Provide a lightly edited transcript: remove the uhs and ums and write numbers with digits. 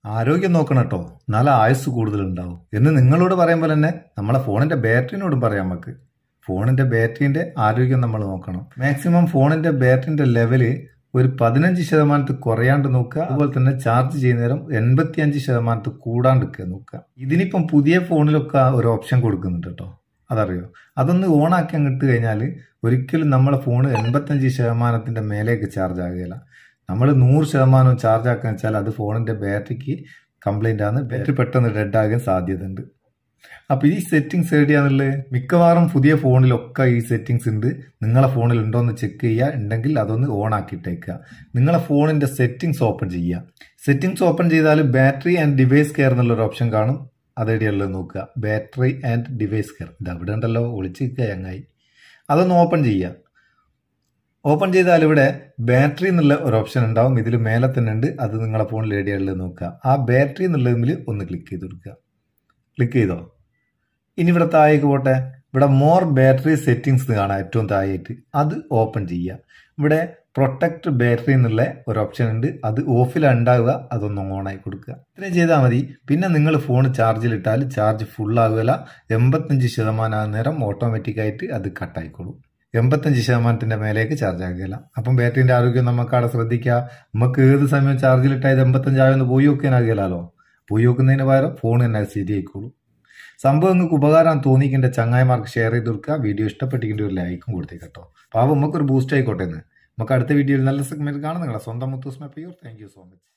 ആരോഗ്യം നോക്കണം കേട്ടോ, നല്ല ആയുസ് കൂടുതലുണ്ടാവും എന്ന് നിങ്ങളോട് പറയുമ്പോൾ തന്നെ നമ്മളെ ഫോണിന്റെ ബാറ്ററിനോടും പറയാം. നമുക്ക് ഫോണിന്റെ ബാറ്ററിന്റെ ആരോഗ്യം നമ്മൾ നോക്കണം. മാക്സിമം ഫോണിന്റെ ബാറ്ററിന്റെ ലെവല് ഒരു 15% കുറയാണ്ട് നോക്കുക. അതുപോലെ തന്നെ ചാർജ് ചെയ്യുന്ന നേരം 85% കൂടാണ്ട് നോക്കുക. ഇതിനിപ്പം പുതിയ ഫോണിലൊക്കെ ഒരു ഓപ്ഷൻ കൊടുക്കുന്നുണ്ട് കേട്ടോ, അതറിയോ? അതൊന്ന് ഓൺ ആക്കി അങ്ങിട്ട് കഴിഞ്ഞാൽ ഒരിക്കലും നമ്മളെ ഫോൺ 85% മേലേക്ക് ചാർജ് ആകുകയില്ല. നമ്മൾ 100% ചാർജ് ആക്കാന്ന് വെച്ചാൽ അത് ഫോണിന്റെ ബാറ്ററിക്ക് കംപ്ലൈന്റ് ആണ്. ബാറ്ററി പെട്ടെന്ന് ഡെഡ് ആകാൻ സാധ്യതയുണ്ട്. അപ്പൊ ഈ സെറ്റിംഗ്സ് എവിടെയാണുള്ളത്? മിക്കവാറും പുതിയ ഫോണിലൊക്കെ ഈ സെറ്റിംഗ്സ് ഉണ്ട്. നിങ്ങളെ ഫോണിൽ ഉണ്ടോ എന്ന് ചെക്ക് ചെയ്യുക. ഉണ്ടെങ്കിൽ അതൊന്ന് ഓൺ ആക്കിയിട്ടേക്കുക. നിങ്ങളെ ഫോണിന്റെ സെറ്റിംഗ്സ് ഓപ്പൺ ചെയ്യുക. സെറ്റിംഗ്സ് ഓപ്പൺ ചെയ്താൽ ബാറ്ററി ആൻഡ് ഡിവൈസ് കെയർ എന്നുള്ളൊരു ഓപ്ഷൻ കാണും. അതെവിടെയുള്ളത് നോക്കുക. ബാറ്ററി ആൻഡ് ഡിവൈസ് കെയർ ഇത് അവിടെ ഉണ്ടല്ലോ, ഒളിച്ചിരിക്കുക ചങ്ങായി. അതൊന്ന് ഓപ്പൺ ചെയ്യുക. ഓപ്പൺ ചെയ്താൽ ഇവിടെ ബാറ്ററി എന്നുള്ള ഒരു ഓപ്ഷൻ ഉണ്ടാവും. ഇതിൽ മേലെ തന്നെ ഉണ്ട്. അത് നിങ്ങളെ ഫോണിൽ എവിടെയുള്ളത് നോക്കുക. ആ ബാറ്ററി എന്നുള്ളതിൽ ഒന്ന് ക്ലിക്ക് ചെയ്ത് കൊടുക്കുക. ക്ലിക്ക് ചെയ്തോ? ഇനി ഇവിടെ താഴേക്ക് പോട്ടെ. ഇവിടെ മോർ ബാറ്ററി സെറ്റിംഗ്സ് കാണാം ഏറ്റവും താഴേക്ക്. അത് ഓപ്പൺ ചെയ്യുക. ഇവിടെ പ്രൊട്ടക്ട് ബാറ്ററി എന്നുള്ള ഒരു ഓപ്ഷൻ ഉണ്ട്. അത് ഓഫിലാണ് ഉണ്ടാവുക. അതൊന്ന് ഓൺ ആയി കൊടുക്കുക. ഇത്രയും ചെയ്താൽ മതി. പിന്നെ നിങ്ങൾ ഫോൺ ചാർജിലിട്ടാൽ ചാർജ് ഫുൾ ആകുകയില്ല. 85% ആകുന്ന നേരം ഓട്ടോമാറ്റിക്കായിട്ട് അത് കട്ടായിക്കോളും. 85%-ന്റെ മേലേക്ക് ചാർജ് ആകുകയില്ല. അപ്പം ബാറ്ററിന്റെ ആരോഗ്യം നമുക്ക് അവിടെ ശ്രദ്ധിക്കുക. നമുക്ക് ഏത് സമയം ചാർജിലിട്ടായത് 85 പോയി നോക്കാനാകുകയില്ലല്ലോ. പോയി നോക്കുന്നതിന് പകരം ഫോൺ തന്നെ ശരിയായിക്കോളൂ. സംഭവം നിങ്ങൾക്ക് ഉപകാരം തോന്നിക്കേണ്ട ചങ്ങായിമാർക്ക് ഷെയർ ചെയ്ത് കൊടുക്കുക. വീഡിയോ ഇഷ്ടപ്പെട്ടിട്ട് ഒരു ലൈക്കും കൊടുത്തേക്കട്ടോ. അപ്പോൾ നമുക്കൊരു ബൂസ്റ്റ് ആയിക്കോട്ടെ എന്ന്. നമുക്ക് അടുത്ത വീഡിയോയിൽ നല്ല സെഗ്മെന്റ് കാണാം. നിങ്ങളെ സ്വന്തം Muthoos Meppayur. Thank you so much.